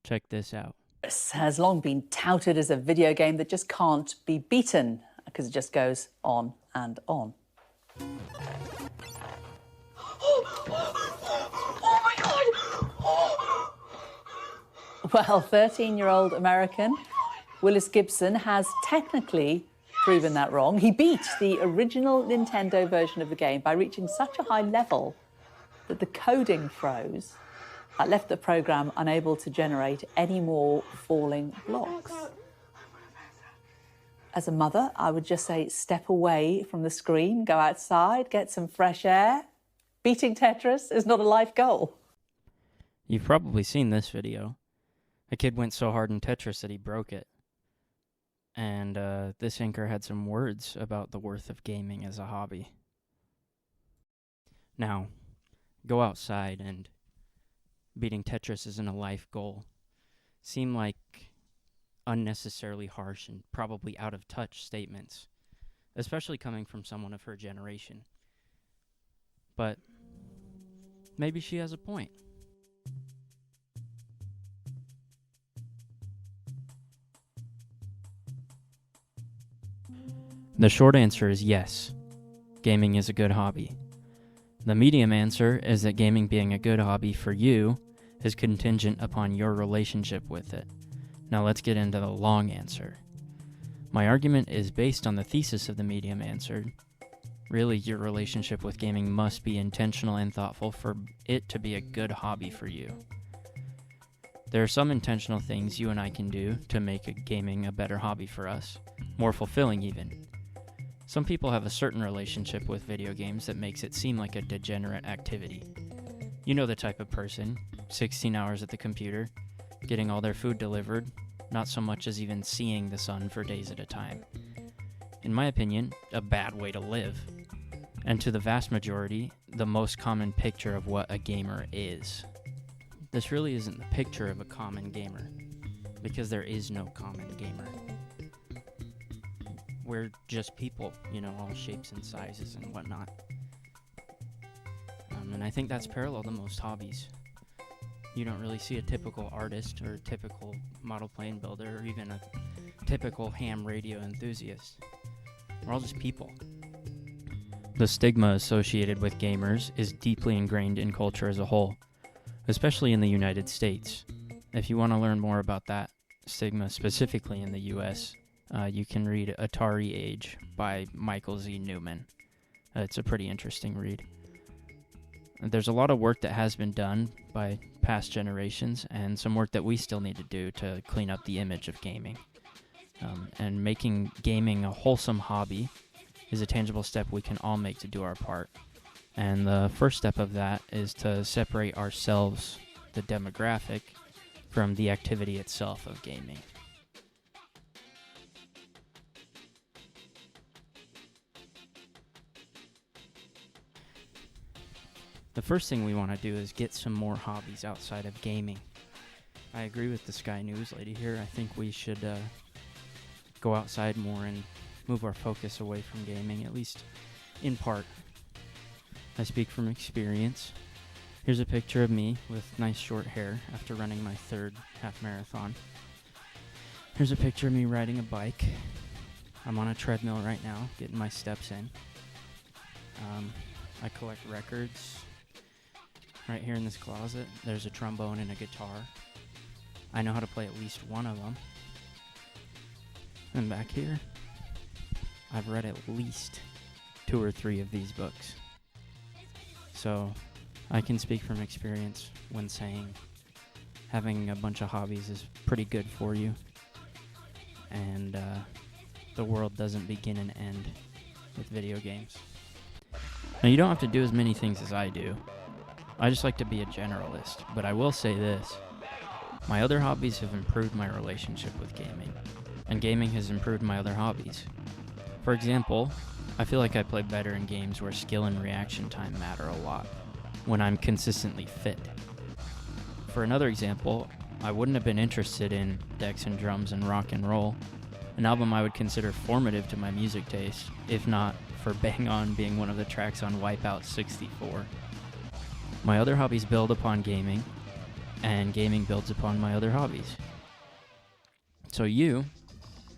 Check this out. Has long been touted as a video game that just can't be beaten because it just goes on and on. Oh my God! Well, 13-year-old American Willis Gibson has technically proven that wrong. He beat the original Nintendo version of the game by reaching such a high level that the coding froze. That left the program unable to generate any more falling blocks. As a mother, I would just say step away from the screen, go outside, get some fresh air. Beating Tetris is not a life goal. You've probably seen this video. A kid went so hard in Tetris that he broke it. And this anchor had some words about the worth of gaming as a hobby. Now, go outside and beating Tetris isn't a life goal seem like unnecessarily harsh and probably out of touch statements, especially coming from someone of her generation. But maybe she has a point. The short answer is yes, gaming is a good hobby. The medium answer is that gaming being a good hobby for you is contingent upon your relationship with it. Now let's get into the long answer. My argument is based on the thesis of the medium answer. Really, your relationship with gaming must be intentional and thoughtful for it to be a good hobby for you. There are some intentional things you and I can do to make gaming a better hobby for us, more fulfilling even. Some people have a certain relationship with video games that makes it seem like a degenerate activity. You know the type of person, 16 hours at the computer, getting all their food delivered, not so much as even seeing the sun for days at a time. In my opinion, a bad way to live. And to the vast majority, the most common picture of what a gamer is. This really isn't the picture of a common gamer, because there is no common gamer. We're just people, all shapes and sizes and whatnot. And I think that's parallel to most hobbies. You don't really see a typical artist or a typical model plane builder or even a typical ham radio enthusiast. We're all just people. The stigma associated with gamers is deeply ingrained in culture as a whole, especially in the United States. If you want to learn more about that stigma specifically in the US, you can read Atari Age by Michael Z. Newman. It's a pretty interesting read. There's a lot of work that has been done by past generations and some work that we still need to do to clean up the image of gaming. And making gaming a wholesome hobby is a tangible step we can all make to do our part. And the first step of that is to separate ourselves, the demographic, from the activity itself of gaming. The first thing we want to do is get some more hobbies outside of gaming. I agree with the Sky News lady here. I think we should go outside more and move our focus away from gaming, at least in part. I speak from experience. Here's a picture of me with nice short hair after running my third half marathon. Here's a picture of me riding a bike. I'm on a treadmill right now, getting my steps in. I collect records. Right here in this closet, there's a trombone and a guitar. I know how to play at least one of them. And back here, I've read at least 2 or 3 of these books. So I can speak from experience when saying having a bunch of hobbies is pretty good for you. And the world doesn't begin and end with video games. Now, you don't have to do as many things as I do. I just like to be a generalist, but I will say this. My other hobbies have improved my relationship with gaming, and gaming has improved my other hobbies. For example, I feel like I play better in games where skill and reaction time matter a lot, when I'm consistently fit. For another example, I wouldn't have been interested in decks and drums and rock and roll, an album I would consider formative to my music taste, if not for Bang On being one of the tracks on Wipeout 64. My other hobbies build upon gaming, and gaming builds upon my other hobbies. So you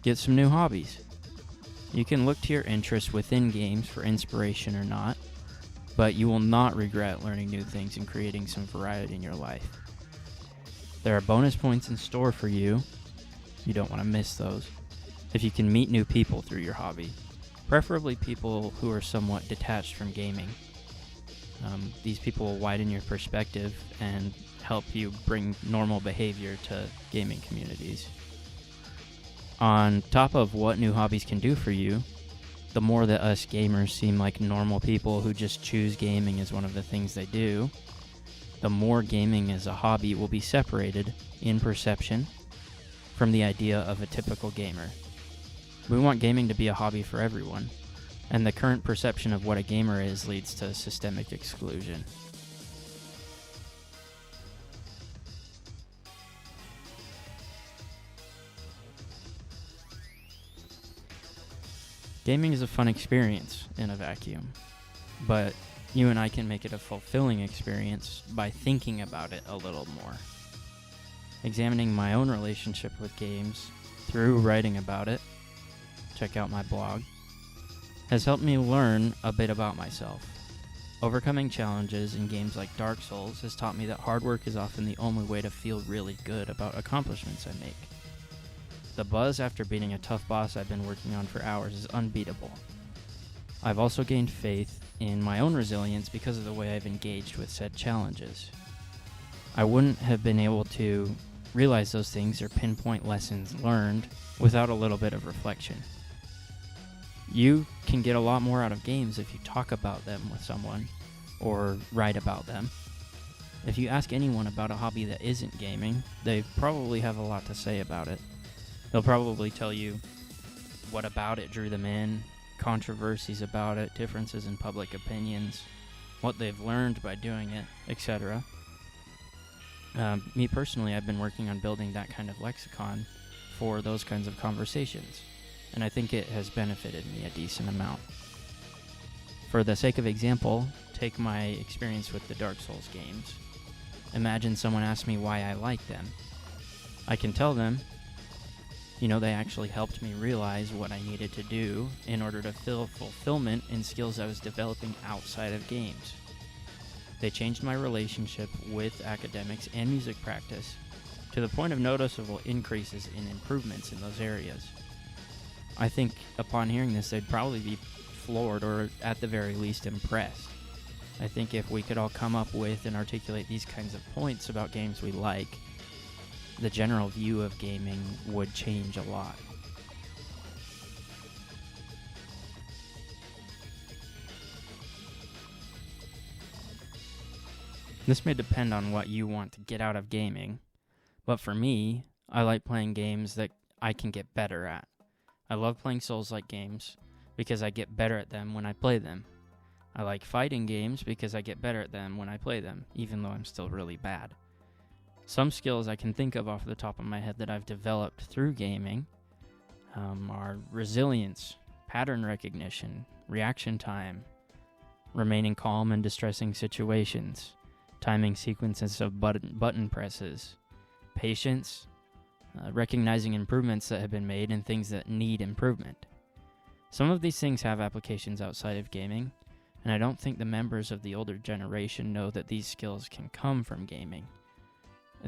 get some new hobbies. You can look to your interests within games for inspiration or not, but you will not regret learning new things and creating some variety in your life. There are bonus points in store for you. You don't want to miss those. If you can meet new people through your hobby, preferably people who are somewhat detached from gaming. These people will widen your perspective and help you bring normal behavior to gaming communities. On top of what new hobbies can do for you, the more that us gamers seem like normal people who just choose gaming as one of the things they do, the more gaming as a hobby will be separated in perception from the idea of a typical gamer. We want gaming to be a hobby for everyone, and the current perception of what a gamer is leads to systemic exclusion. Gaming is a fun experience in a vacuum, but you and I can make it a fulfilling experience by thinking about it a little more. Examining my own relationship with games through writing about it, check out my blog, has helped me learn a bit about myself. Overcoming challenges in games like Dark Souls has taught me that hard work is often the only way to feel really good about accomplishments I make. The buzz after beating a tough boss I've been working on for hours is unbeatable. I've also gained faith in my own resilience because of the way I've engaged with said challenges. I wouldn't have been able to realize those things or pinpoint lessons learned without a little bit of reflection. You can get a lot more out of games if you talk about them with someone or write about them. If you ask anyone about a hobby that isn't gaming, they probably have a lot to say about it. They'll probably tell you what about it drew them in, controversies about it, differences in public opinions, what they've learned by doing it, etc. Me personally, I've been working on building that kind of lexicon for those kinds of conversations, and I think it has benefited me a decent amount. For the sake of example, take my experience with the Dark Souls games. Imagine someone asks me why I like them. I can tell them, they actually helped me realize what I needed to do in order to feel fulfillment in skills I was developing outside of games. They changed my relationship with academics and music practice to the point of noticeable increases in improvements in those areas. I think upon hearing this, they'd probably be floored or at the very least impressed. I think if we could all come up with and articulate these kinds of points about games we like, the general view of gaming would change a lot. This may depend on what you want to get out of gaming, but for me, I like playing games that I can get better at. I love playing Souls-like games because I get better at them when I play them. I like fighting games because I get better at them when I play them, even though I'm still really bad. Some skills I can think of off the top of my head that I've developed through gaming are resilience, pattern recognition, reaction time, remaining calm in distressing situations, timing sequences of button presses, patience, recognizing improvements that have been made and things that need improvement. Some of these things have applications outside of gaming, and I don't think the members of the older generation know that these skills can come from gaming.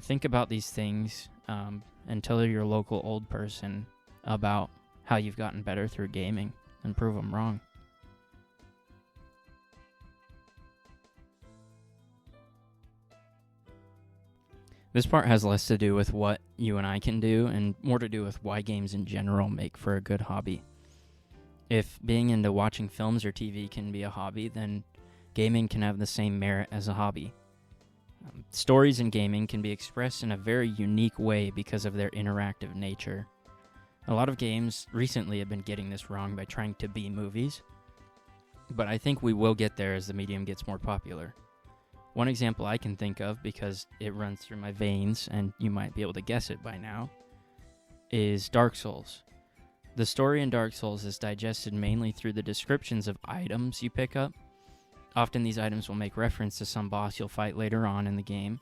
Think about these things and tell your local old person about how you've gotten better through gaming and prove them wrong. This part has less to do with what you and I can do and more to do with why games in general make for a good hobby. If being into watching films or TV can be a hobby, then gaming can have the same merit as a hobby. Stories in gaming can be expressed in a very unique way because of their interactive nature. A lot of games recently have been getting this wrong by trying to be movies, but I think we will get there as the medium gets more popular. One example I can think of, because it runs through my veins and you might be able to guess it by now, is Dark Souls. The story in Dark Souls is digested mainly through the descriptions of items you pick up. Often these items will make reference to some boss you'll fight later on in the game,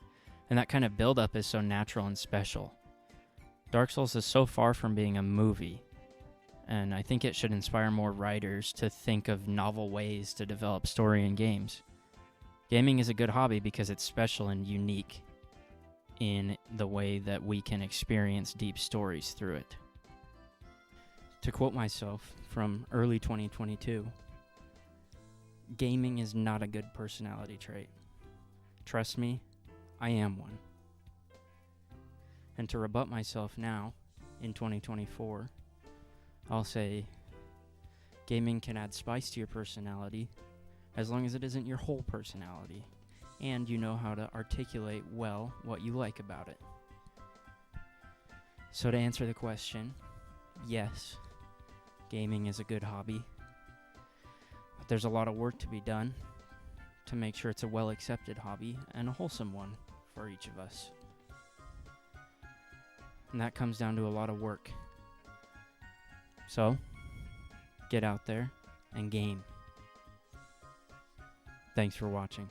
And that kind of build-up is so natural and special. Dark Souls is so far from being a movie, and I think it should inspire more writers to think of novel ways to develop story in games. Gaming is a good hobby because it's special and unique in the way that we can experience deep stories through it. To quote myself from early 2022, gaming is not a good personality trait. Trust me, I am one. And to rebut myself now, in 2024, I'll say gaming can add spice to your personality as long as it isn't your whole personality, and you know how to articulate well what you like about it. So to answer the question, yes, gaming is a good hobby, but there's a lot of work to be done to make sure it's a well-accepted hobby and a wholesome one for each of us. And that comes down to a lot of work. So, get out there and game. Thanks for watching.